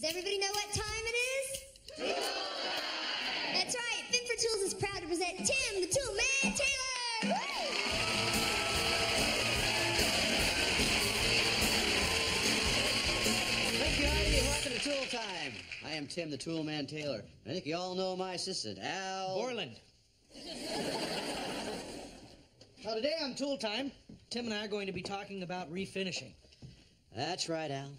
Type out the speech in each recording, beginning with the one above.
Does everybody know what time it is? Tool time! That's right. Fin for Tools is proud to present Tim, the Tool Man Taylor! Thank you, Heidi. Welcome to Tool Time. I am Tim, the Tool Man Taylor. I think you all know my assistant, Al... Borland. Well, today on Tool Time, Tim and I are going to be talking about refinishing. That's right, Al.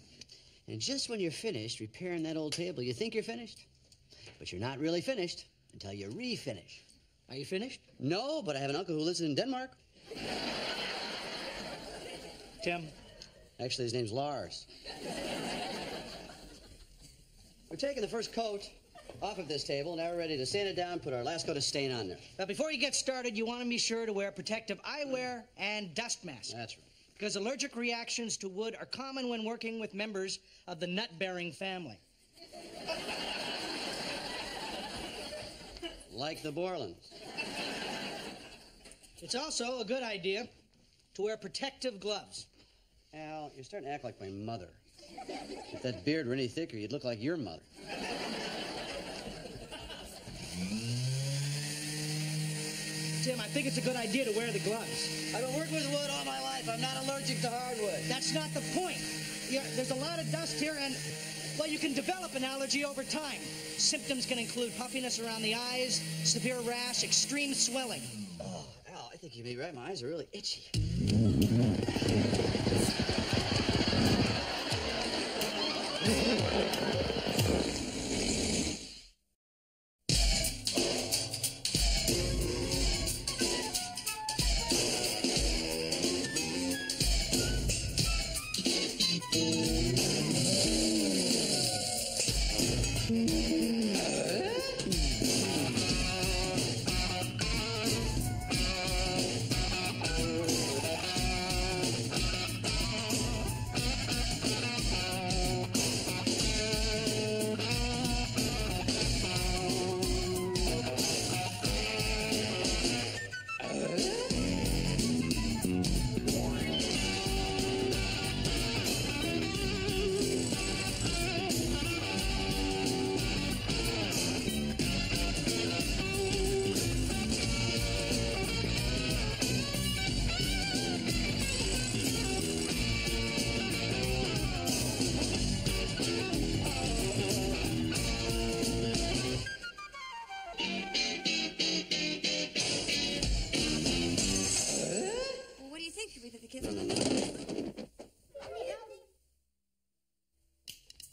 And just when you're finished repairing that old table, you think you're finished. But you're not really finished until you refinish. Are you finished? No, but I have an uncle who lives in Denmark. Tim? Actually, his name's Lars. We're taking the first coat off of this table. Now we're ready to sand it down, put our last coat of stain on there. Now, before you get started, you want to be sure to wear protective eyewear and dust masks. That's right. Because allergic reactions to wood are common when working with members of the nut-bearing family. Like the Borlands. It's also a good idea to wear protective gloves. Al, you're starting to act like my mother. If that beard were any thicker, you'd look like your mother. Tim, I think it's a good idea to wear the gloves. I've been working with wood all my life. I'm not allergic to hardwood. That's not the point. There's a lot of dust here, and, well, you can develop an allergy over time. Symptoms can include puffiness around the eyes, severe rash, extreme swelling. Oh, Al, I think you may be right. My eyes are really itchy.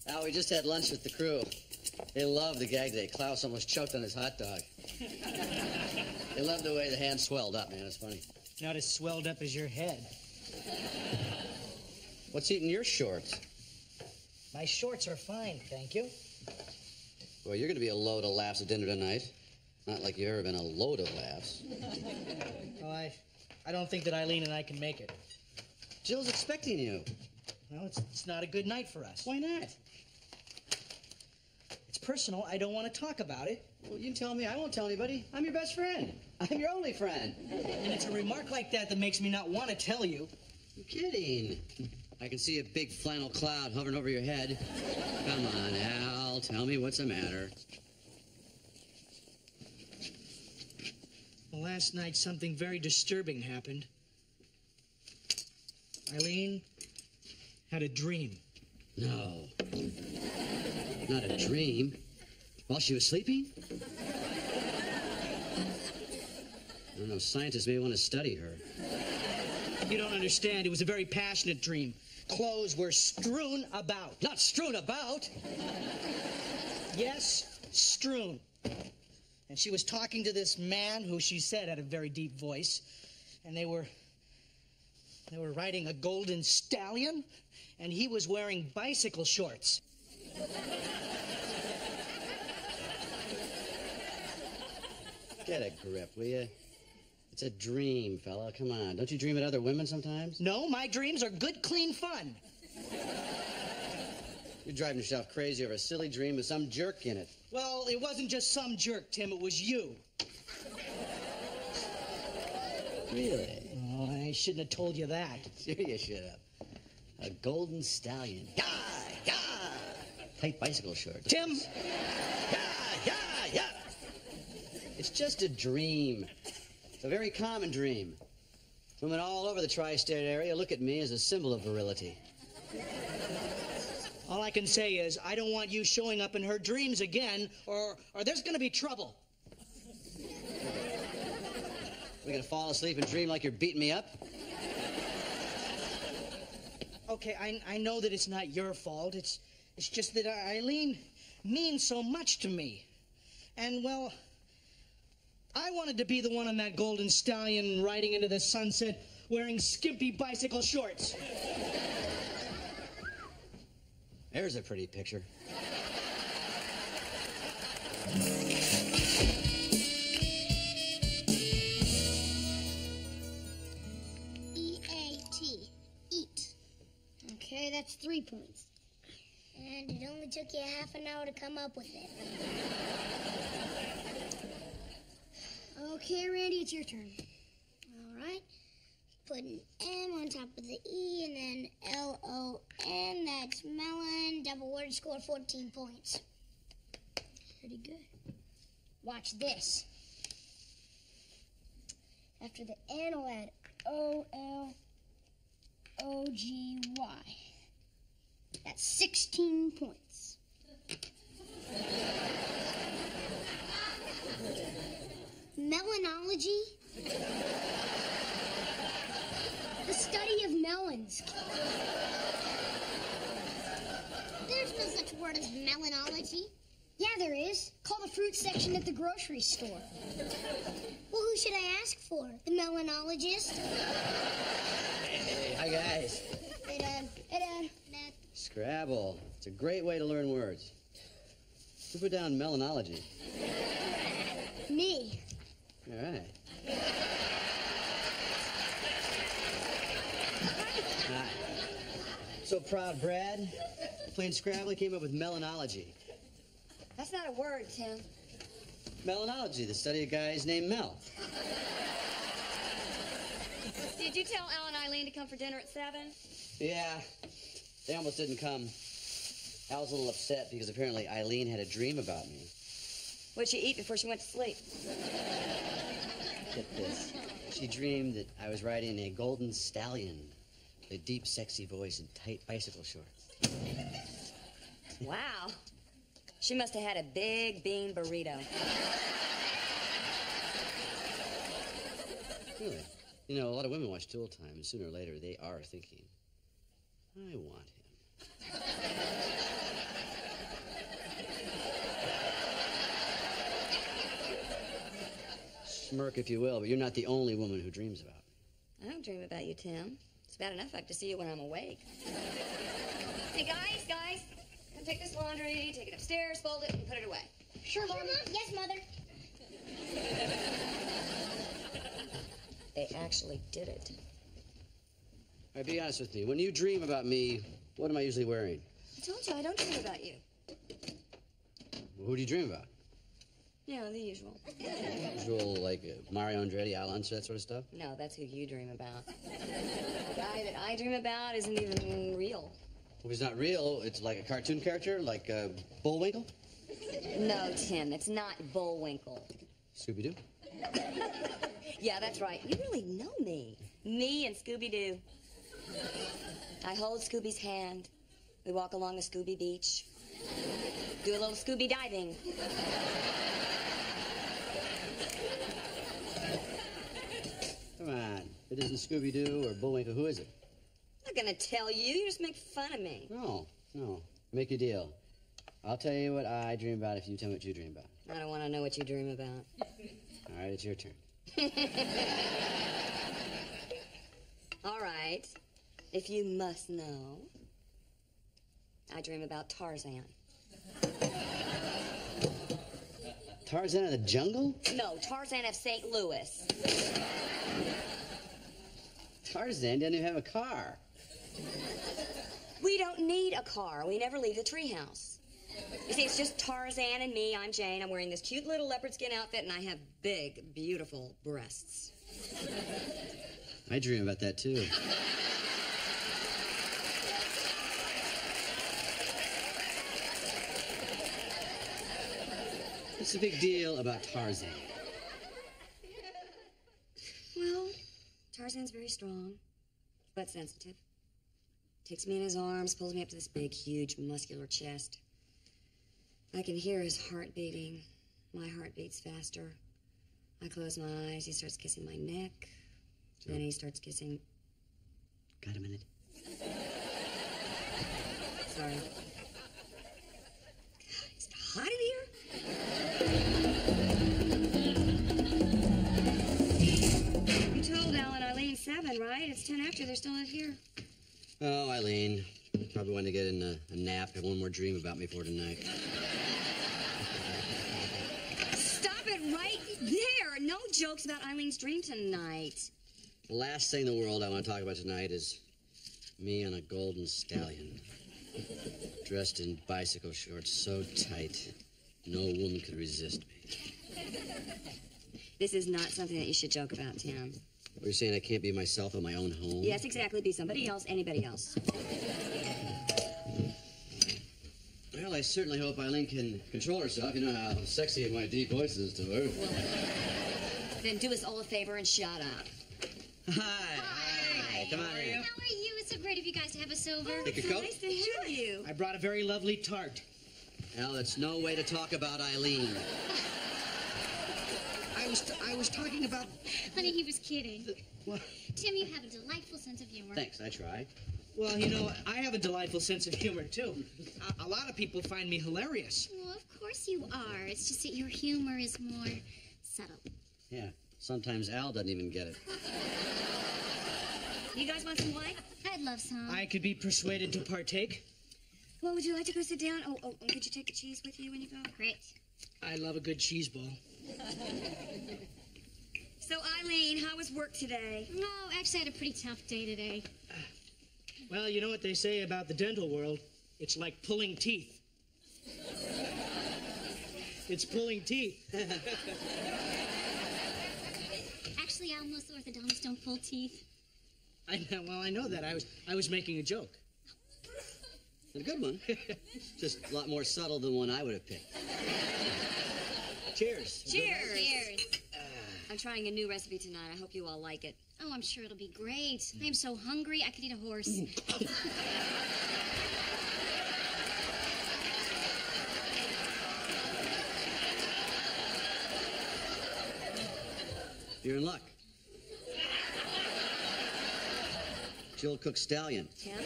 Al, we just had lunch with the crew. They love the gag day. Klaus almost choked on his hot dog. They love the way the hand swelled up, man. It's funny. Not as swelled up as your head. What's eating your shorts? My shorts are fine, thank you. Well, you're going to be a load of laughs at dinner tonight. Not like you've ever been a load of laughs. Well, I don't think that Eileen and I can make it. Jill's expecting you. Well, it's not a good night for us. Why not? It's personal. I don't want to talk about it. Well, you can tell me. I won't tell anybody. I'm your best friend. I'm your only friend. And it's a remark like that that makes me not want to tell you. I'm kidding. I can see a big flannel cloud hovering over your head. Come on, Al. Tell me what's the matter. Well, last night something very disturbing happened. Eileen had a dream. No. Not a dream. While she was sleeping? I don't know. Scientists may want to study her. You don't understand. It was a very passionate dream. Clothes were strewn about. Not strewn about. Yes, strewn. And she was talking to this man who she said had a very deep voice. And they were riding a golden stallion, and he was wearing bicycle shorts. Get a grip, will you? It's a dream, fella. Come on. Don't you dream of other women sometimes? No, my dreams are good, clean fun. You're driving yourself crazy over a silly dream with some jerk in it. Well, it wasn't just some jerk, Tim. It was you. Really? Oh, I shouldn't have told you that. Sure you should have. A golden stallion. Gah! Gah! tight bicycle shorts. Tim! Yeah. It's just a dream. It's a very common dream. Women all over the tri-state area look at me as a symbol of virility. All I can say is, I don't want you showing up in her dreams again, or there's gonna be trouble. We're gonna fall asleep and dream like you're beating me up? Okay, I know that it's not your fault. It's just that Eileen means so much to me. And, well, I wanted to be the one on that golden stallion riding into the sunset wearing skimpy bicycle shorts. There's a pretty picture. E-A-T. Eat. Okay, that's 3 points. And it only took you half an hour to come up with it. Okay, Randy, it's your turn. All right. Put an M on top of the E and then L-O-N. That's melon. Double word score 14 points. Pretty good. Watch this. After the N, I'll add O-L-O-G-Y. That's 16 points. Melanology? The study of melons. There's no such word as melanology. Yeah, there is. Call the fruit section at the grocery store. Well, who should I ask for? The melanologist? Hey, hi, guys. Hey, Dad. Hey, Dad. Dad. Scrabble. It's a great way to learn words. Who put down melanology? Me. All right. Hi. So proud, Brad. Playing Scrabble, he came up with melanology. That's not a word, Tim. Melanology, the study of guys named Mel. Did you tell Al and Eileen to come for dinner at 7? Yeah, they almost didn't come. I was a little upset because apparently Eileen had a dream about me. What'd she eat before she went to sleep? Get this. She dreamed that I was riding a golden stallion with a deep, sexy voice and tight bicycle shorts. Wow. She must have had a big bean burrito. Really? You know, a lot of women watch Tool Time, and sooner or later they are thinking, I want him. Smirk if you will, but you're not the only woman who dreams about me. I don't dream about you, Tim. It's bad enough I have to see you when I'm awake. Hey, guys, come take this laundry, take it upstairs, fold it, and put it away. Sure, Mom. Yes, Mother. They actually did it. All right, be honest with me. When you dream about me, what am I usually wearing? I told you I don't dream about you. Well, who do you dream about? Yeah, the usual. Usual, like Mario Andretti, Al Unser, that sort of stuff? No, that's who you dream about. The guy that I dream about isn't even real. Well, if he's not real, it's like a cartoon character, like Bullwinkle? No, Tim, it's not Bullwinkle. Scooby-Doo? Yeah, that's right. You really know me. Me and Scooby-Doo. I hold Scooby's hand. We walk along the Scooby Beach. Do a little Scooby diving. Come on. If it isn't Scooby-Doo or Bullwinkle, who is it? I'm not gonna tell you. You just make fun of me. No. Make a deal. I'll tell you what I dream about if you tell me what you dream about. I don't want to know what you dream about. All right, it's your turn. All right. If you must know, I dream about Tarzan. Tarzan of the Jungle? No, Tarzan of St. Louis. Tarzan doesn't even have a car. We don't need a car. We never leave the treehouse. You see, it's just Tarzan and me. I'm Jane. I'm wearing this cute little leopard skin outfit, and I have big, beautiful breasts. I dream about that, too. What's the big deal about Tarzan? Well, Tarzan's very strong, but sensitive. Takes me in his arms, pulls me up to this big, huge, muscular chest. I can hear his heart beating. My heart beats faster. I close my eyes. He starts kissing my neck. Then he starts kissing... Got a minute? Sorry. God, is it hot in here? You told Al and Eileen 7, right? It's 10 after. They're still not here. Oh, Eileen. Probably wanted to get in a nap, have one more dream about me for tonight. Stop it right there. No jokes about Eileen's dream tonight. The last thing in the world I want to talk about tonight is me on a golden stallion. Dressed in bicycle shorts so tight, no woman could resist me. This is not something that you should joke about, Tim. What, you're saying I can't be myself in my own home? Yes, exactly. Be somebody else, anybody else. Well, I certainly hope Eileen can control herself. You know how sexy my deep voice is to her. Well, then do us all a favor and shut up. Hi. Come on in. How are you? It's so great of you guys to have us over. Take your coat. Nice to have you. I brought a very lovely tart. Well, that's no way to talk about Eileen. I was talking about... Honey, he was kidding. Well, Tim, you have a delightful sense of humor. Thanks, I try. well, you know, I have a delightful sense of humor, too. A lot of people find me hilarious. Well, of course you are. It's just that your humor is more subtle. Yeah, sometimes Al doesn't even get it. You guys want some wine? I'd love some. I could be persuaded to partake. Well, would you like to go sit down? Oh, could you take the cheese with you when you go? Great. I love a good cheese ball. So, Eileen, how was work today? No, actually, I had a pretty tough day today. Well, you know what they say about the dental world? It's like pulling teeth. It's pulling teeth. Actually, Al, most orthodontists don't pull teeth. I know that. I was making a joke. A good one. Just a lot more subtle than one I would have picked. Cheers. Cheers. Cheers. I'm trying a new recipe tonight. I hope you all like it. Oh, I'm sure it'll be great. I am so hungry, I could eat a horse. You're in luck. Jill cooked stallion. Tim?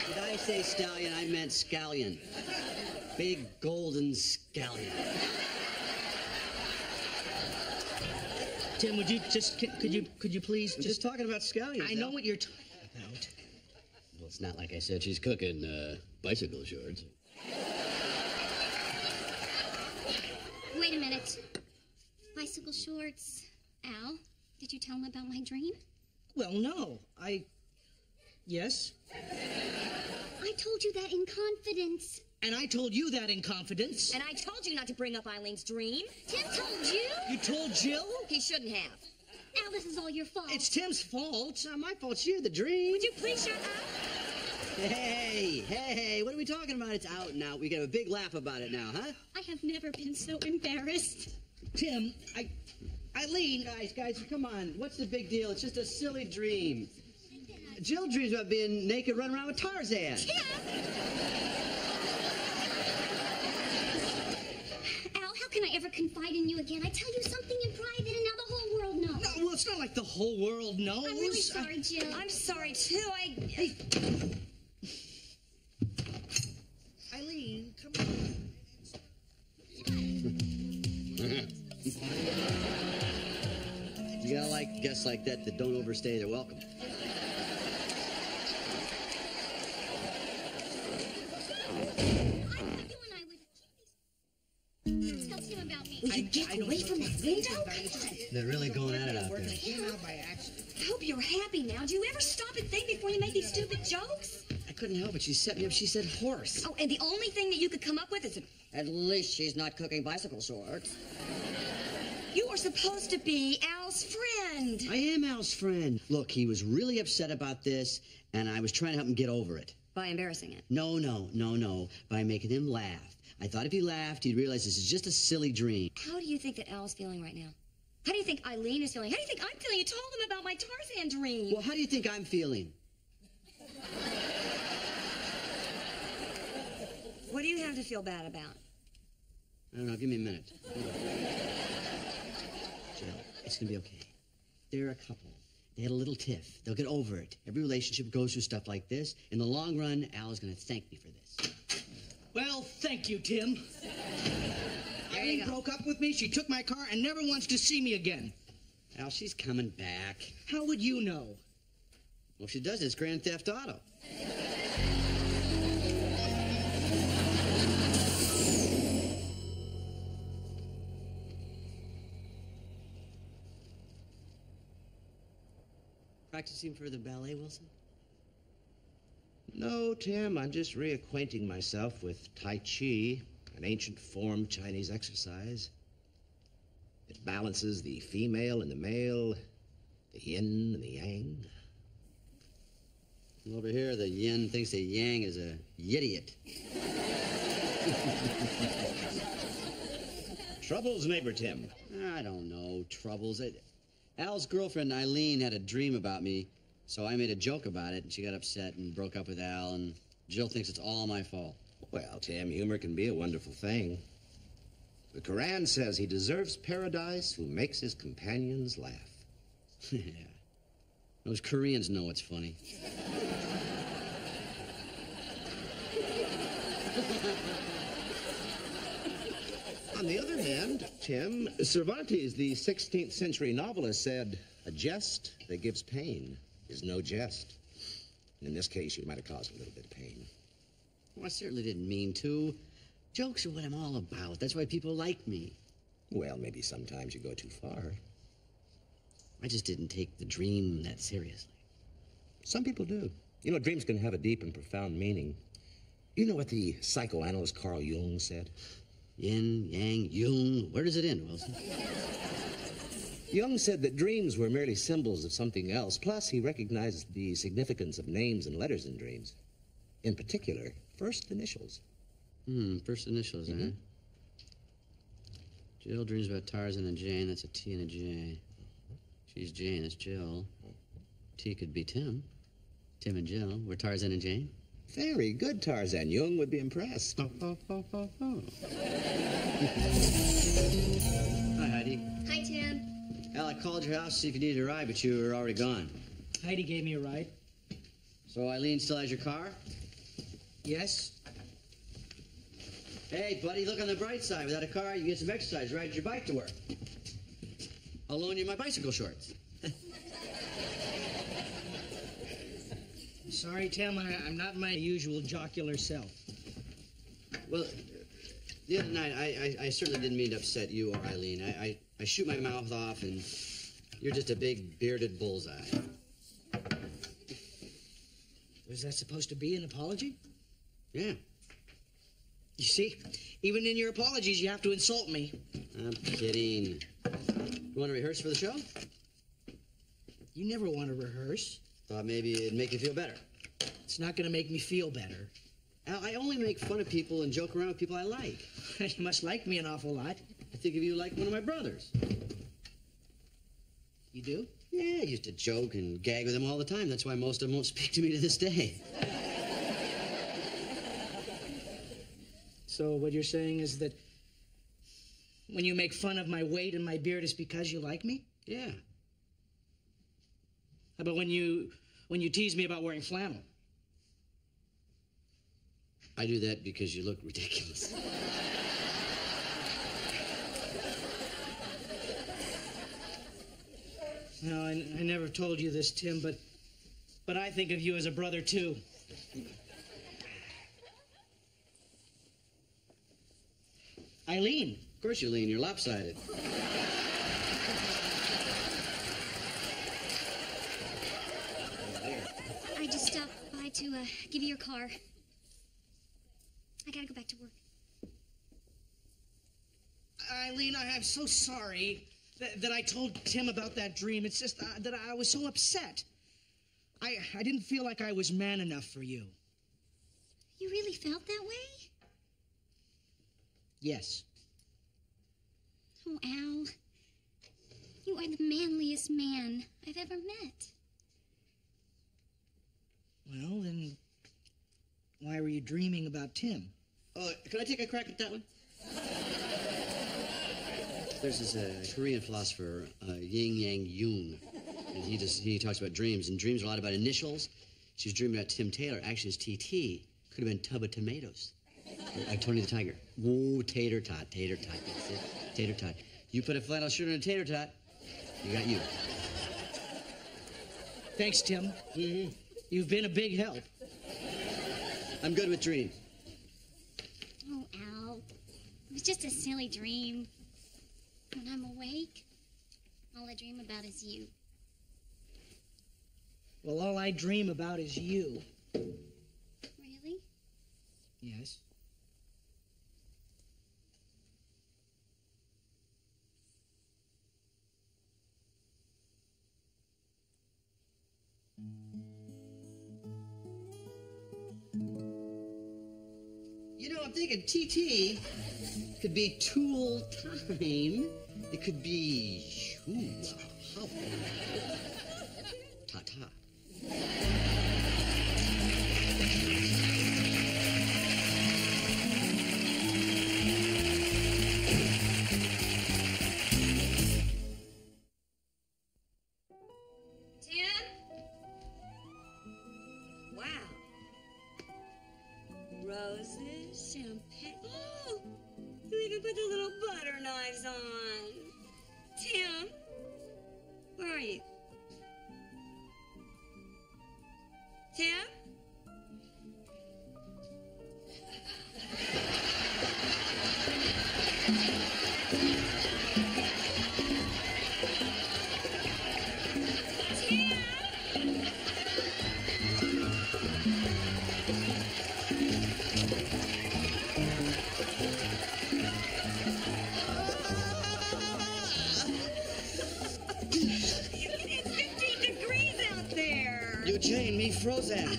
Did I say stallion? I meant scallion. Big golden scallion. Tim, would you just could you please I'm just talking about scallions. I know what you're talking about. Well, it's not like I said she's cooking bicycle shorts. Wait a minute. Bicycle shorts. Al, did you tell him about my dream? Well, no. Yes? I told you that in confidence. And I told you that in confidence. And I told you not to bring up Eileen's dream. Tim told you? You told Jill? He shouldn't have. Al, this is all your fault. It's Tim's fault. It's not my fault. It's you, the dream. Would you please shut up? Hey, what are we talking about? It's out now. We can have a big laugh about it now, huh? I have never been so embarrassed. Tim, Eileen, guys, come on. What's the big deal? It's just a silly dream. Jill dreams about being naked, running around with Tarzan. Tim! Al, how can I ever confide in you again? I tell you something in private and now the whole world knows. no, well, it's not like the whole world knows. I'm really sorry, Jill. I'm sorry, too. Eileen, come on. You gotta like guests like that don't overstay their welcome. Tell Tim about me. Will you get away from that window? They're really going at it out there. Came out by accident. I hope you're happy now. Do you ever stop and think before you make these stupid jokes? I couldn't help it. She set me up. She said horse. Oh, and the only thing that you could come up with is At least she's not cooking bicycle shorts. you are supposed to be Al's friend. I am Al's friend. Look, he was really upset about this, and I was trying to help him get over it. By embarrassing it. No. By making him laugh. I thought if he laughed, he'd realize this is just a silly dream. How do you think that Al's feeling right now? How do you think Eileen is feeling? How do you think I'm feeling? You told him about my Tarzan dream. Well, how do you think I'm feeling? What do you have to feel bad about? I don't know. Give me a minute. Jill, it's going to be okay. They're a couple. They had a little tiff. They'll get over it. Every relationship goes through stuff like this. In the long run, Al is going to thank me for this. Well, thank you, Tim. Eileen broke up with me, she took my car, and never wants to see me again. Al, she's coming back. How would you know? Well, if she does, it's Grand Theft Auto. Practicing for the ballet, Wilson? No, Tim, I'm just reacquainting myself with Tai Chi, an ancient form Chinese exercise. It balances the female and the male, the yin and the yang. And over here, the yin thinks the yang is a idiot. Troubles, neighbor Tim? I don't know, troubles. Al's girlfriend, Eileen, had a dream about me, so I made a joke about it, and she got upset and broke up with Al, and Jill thinks it's all my fault. Well, Tim, humor can be a wonderful thing. The Quran says he deserves paradise who makes his companions laugh. Yeah. Those Koreans know it's funny. On the other hand, Tim, Cervantes, the 16th century novelist, said, "A jest that gives pain is no jest." And in this case, you might have caused a little bit of pain. Well, I certainly didn't mean to. Jokes are what I'm all about. That's why people like me. Well, maybe sometimes you go too far. I just didn't take the dream that seriously. Some people do. You know, dreams can have a deep and profound meaning. You know what the psychoanalyst Carl Jung said? Yin, yang, Jung. Where does it end, Wilson? Jung said that dreams were merely symbols of something else. Plus, he recognized the significance of names and letters in dreams. In particular, first initials. First initials, eh? Jill dreams about Tarzan and Jane. That's a T and a J. She's Jane, that's Jill. T could be Tim. Tim and Jill. We're Tarzan and Jane. Very good, Tarzan. Jung would be impressed. Hi, Heidi. Hi, Tim. Al, I called your house to see if you needed a ride, but you were already gone. Heidi gave me a ride. So Eileen still has your car? Yes? Hey, buddy, look on the bright side. Without a car, you get some exercise. Ride your bike to work. I'll loan you my bicycle shorts. Sorry, Tim, I'm not my usual jocular self. Well, the other night, I certainly didn't mean to upset you or Eileen. I shoot my mouth off, and you're just a big bearded bullseye. Was that supposed to be an apology? Yeah. You see, even in your apologies, you have to insult me. I'm kidding. You want to rehearse for the show? You never want to rehearse. Thought maybe it'd make you feel better. It's not going to make me feel better. Al, I only make fun of people and joke around with people I like. You must like me an awful lot. I think of you like one of my brothers. You do? Yeah, I used to joke and gag with them all the time. That's why most of them won't speak to me to this day. So what you're saying is that when you make fun of my weight and my beard, it's because you like me? Yeah. How about when you tease me about wearing flannel? I do that because you look ridiculous. No, I never told you this, Tim, but I think of you as a brother, too. Eileen. Of course you lean. You're lopsided. I just stopped by to give you your car. I gotta go back to work. Eileen, I'm so sorry that I told Tim about that dream. It's just that I was so upset. I didn't feel like I was man enough for you. really felt that way? Yes. Oh, Al. You are the manliest man I've ever met. Well, then, why were you dreaming about Tim? Can I take a crack at that one? There's this Korean philosopher, Yin Yang Yoon, and he talks about dreams, and dreams are a lot about initials. She was dreaming about Tim Taylor. Actually, it's TT. Could have been Tub of Tomatoes. Like Tony the Tiger. Whoa, tater tot, tater tot. That's it. Tater tot. You put a flannel shirt on a tater tot, you got you. Thanks, Tim. Mm-hmm. You've been a big help. I'm good with dreams. Oh, Al. It was just a silly dream. When I'm awake, all I dream about is you. Well, all I dream about is you. Really? Yes. You know, I'm thinking TT could be tool time. It could be ta-ta. Tim? Wow. Roses, champagne. Oh, you even put the little butter knives on. Tim, where are you? Tim? Eugene, me frozen.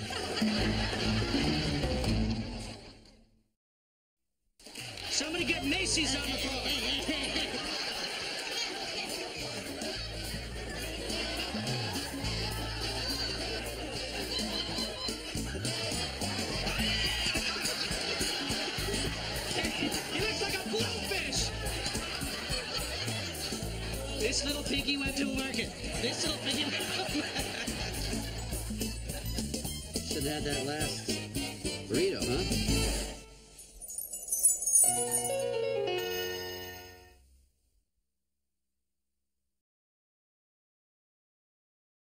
Somebody get Macy's on the phone. He looks like a blowfish. This little piggy went to market. This little piggy went to market. Should have had that last burrito, huh?